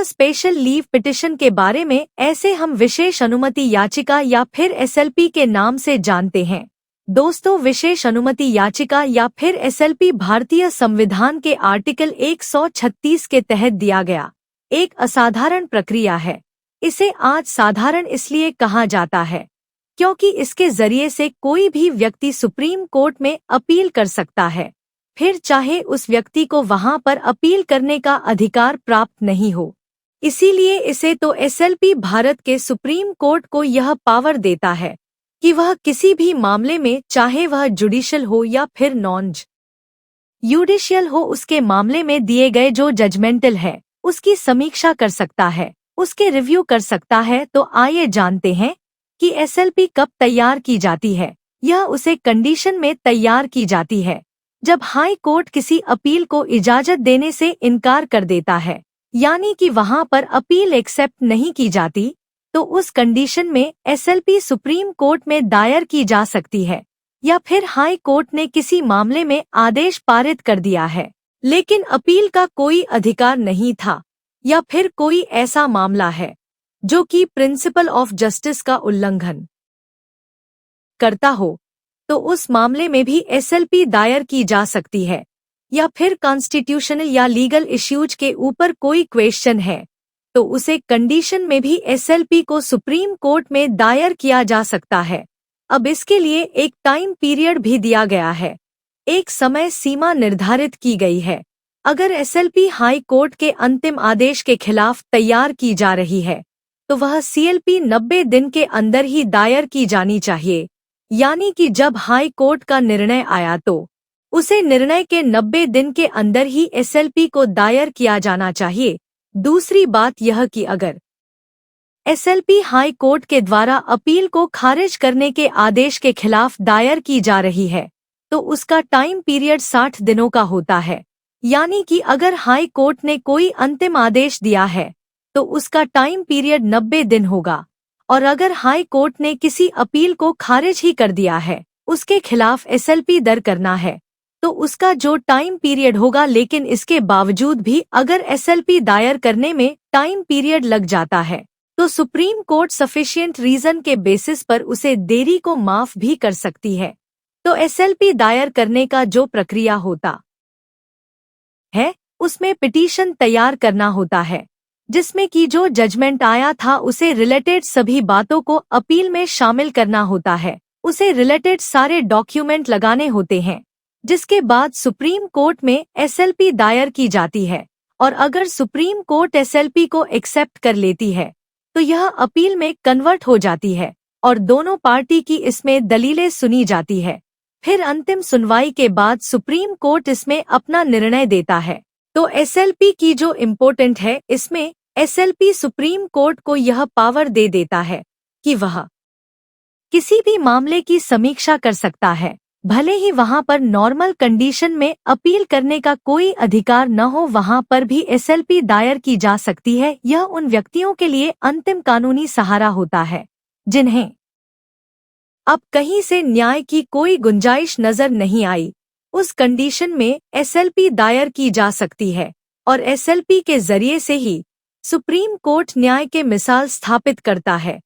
यह special leave petition के बारे में ऐसे हम विशेष अनुमति याचिका या फिर एसएलपी के नाम से जानते हैं। दोस्तों, विशेष अनुमति याचिका या फिर एसएलपी भारतीय संविधान के आर्टिकल 136 के तहत दिया गया एक असाधारण प्रक्रिया है। इसे आज साधारण इसलिए कहा जाता है क्योंकि इसके जरिए से कोई भी व्यक्ति सुप्रीम कोर्ट में अपील कर सकता है, फिर चाहे उस व्यक्ति को वहां पर अपील करने का अधिकार प्राप्त नहीं हो। इसीलिए इसे तो एसएलपी भारत के सुप्रीम कोर्ट को यह पावर देता है कि वह किसी भी मामले में, चाहे वह जुडिशियल हो या फिर नॉन जुडिशियल हो, उसके मामले में दिए गए जो जजमेंटल है उसकी समीक्षा कर सकता है, उसके रिव्यू कर सकता है। तो आइए जानते हैं कि एसएलपी कब तैयार की जाती है। यह उसे कंडीशन में तैयार की जाती है जब हाई कोर्ट किसी अपील को इजाजत देने से इनकार कर देता है, यानी कि वहां पर अपील एक्सेप्ट नहीं की जाती, तो उस कंडीशन में एसएलपी सुप्रीम कोर्ट में दायर की जा सकती है। या फिर हाई कोर्ट ने किसी मामले में आदेश पारित कर दिया है लेकिन अपील का कोई अधिकार नहीं था, या फिर कोई ऐसा मामला है जो कि प्रिंसिपल ऑफ जस्टिस का उल्लंघन करता हो, तो उस मामले में भी एसएलपी दायर की जा सकती है। या फिर कॉन्स्टिट्यूशनल या लीगल इश्यूज के ऊपर कोई क्वेश्चन है तो उसे कंडीशन में भी एसएलपी को सुप्रीम कोर्ट में दायर किया जा सकता है। अब इसके लिए एक टाइम पीरियड भी दिया गया है, एक समय सीमा निर्धारित की गई है। अगर एसएलपी हाई कोर्ट के अंतिम आदेश के खिलाफ तैयार की जा रही है तो वह सीएलपी 90 दिन के अंदर ही दायर की जानी चाहिए, यानी कि जब हाई कोर्ट का निर्णय आया तो उसे निर्णय के 90 दिन के अंदर ही एसएलपी को दायर किया जाना चाहिए। दूसरी बात यह कि अगर एसएलपी हाई कोर्ट के द्वारा अपील को खारिज करने के आदेश के खिलाफ दायर की जा रही है तो उसका टाइम पीरियड 60 दिनों का होता है, यानी कि अगर हाई कोर्ट ने कोई अंतिम आदेश दिया है तो उसका टाइम पीरियड 90 दिन होगा, और अगर हाई कोर्ट ने किसी अपील को खारिज ही कर दिया है, उसके खिलाफ एसएलपी दर्ज करना है, तो उसका जो टाइम पीरियड होगा, लेकिन इसके बावजूद भी अगर एसएलपी दायर करने में टाइम पीरियड लग जाता है तो सुप्रीम कोर्ट सफिशिएंट रीजन के बेसिस पर उसे देरी को माफ भी कर सकती है। तो एसएलपी दायर करने का जो प्रक्रिया होता है उसमें पिटीशन तैयार करना होता है, जिसमें कि जो जजमेंट आया था उसे रिलेटेड सभी बातों को अपील में शामिल करना होता है, उसे रिलेटेड सारे डॉक्यूमेंट लगाने होते हैं, जिसके बाद सुप्रीम कोर्ट में एसएलपी दायर की जाती है। और अगर सुप्रीम कोर्ट एसएलपी को एक्सेप्ट कर लेती है तो यह अपील में कन्वर्ट हो जाती है और दोनों पार्टी की इसमें दलीलें सुनी जाती है। फिर अंतिम सुनवाई के बाद सुप्रीम कोर्ट इसमें अपना निर्णय देता है। तो एसएलपी की जो इम्पोर्टेंट है, इसमें एसएलपी सुप्रीम कोर्ट को यह पावर दे देता है कि वह किसी भी मामले की समीक्षा कर सकता है, भले ही वहां पर नॉर्मल कंडीशन में अपील करने का कोई अधिकार न हो, वहां पर भी एसएलपी दायर की जा सकती है। यह उन व्यक्तियों के लिए अंतिम कानूनी सहारा होता है जिन्हें अब कहीं से न्याय की कोई गुंजाइश नजर नहीं आई। उस कंडीशन में एसएलपी दायर की जा सकती है और एसएलपी के जरिए से ही सुप्रीम कोर्ट न्याय के मिसाल स्थापित करता है।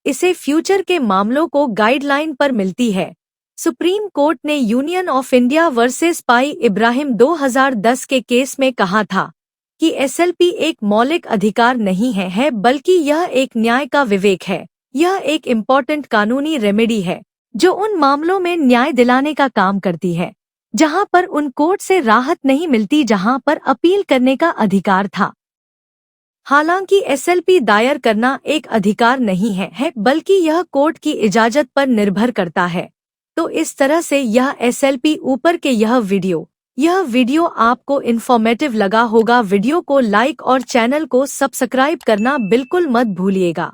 इसे फ्यूचर के मामलों को गाइडलाइन पर मिलती है। सुप्रीम कोर्ट ने यूनियन ऑफ इंडिया वर्सेस पाई इब्राहिम 2010 के केस में कहा था कि एसएलपी एक मौलिक अधिकार नहीं है बल्कि यह एक न्याय का विवेक है। यह एक इम्पॉर्टेंट कानूनी रेमेडी है जो उन मामलों में न्याय दिलाने का काम करती है जहां पर उन कोर्ट से राहत नहीं मिलती जहां पर अपील करने का अधिकार था। हालांकि एसएलपी दायर करना एक अधिकार नहीं है बल्कि यह कोर्ट की इजाजत पर निर्भर करता है। तो इस तरह से यह एसएलपी ऊपर के यह वीडियो आपको इन्फॉर्मेटिव लगा होगा। वीडियो को लाइक और चैनल को सब्सक्राइब करना बिल्कुल मत भूलिएगा।